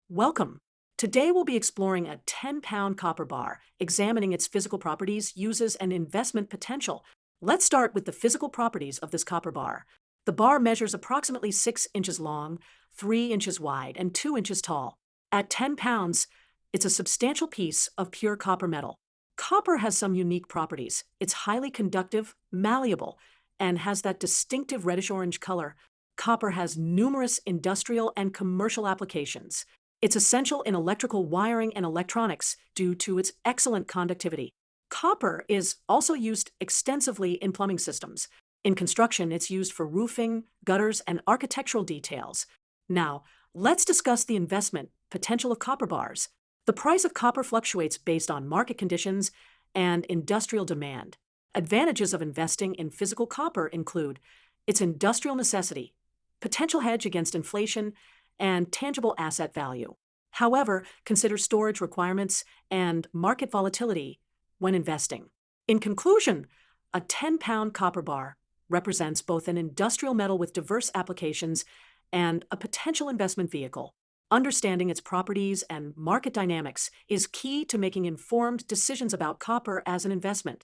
Welcome. Today we'll be exploring a 10-pound copper bar, examining its physical properties, uses, and investment potential. Let's start with the physical properties of this copper bar. The bar measures approximately 6 inches long, 3 inches wide, and 2 inches tall. At 10 pounds, it's a substantial piece of pure copper metal. Copper has some unique properties. It's highly conductive, malleable, and has that distinctive reddish-orange color. Copper has numerous industrial and commercial applications. It's essential in electrical wiring and electronics due to its excellent conductivity. Copper is also used extensively in plumbing systems. In construction, it's used for roofing, gutters, and architectural details. Now, let's discuss the investment potential of copper bars. The price of copper fluctuates based on market conditions and industrial demand. Advantages of investing in physical copper include its industrial necessity, potential hedge against inflation, and tangible asset value. However, consider storage requirements and market volatility when investing. In conclusion, a 10-pound copper bar represents both an industrial metal with diverse applications and a potential investment vehicle. Understanding its properties and market dynamics is key to making informed decisions about copper as an investment.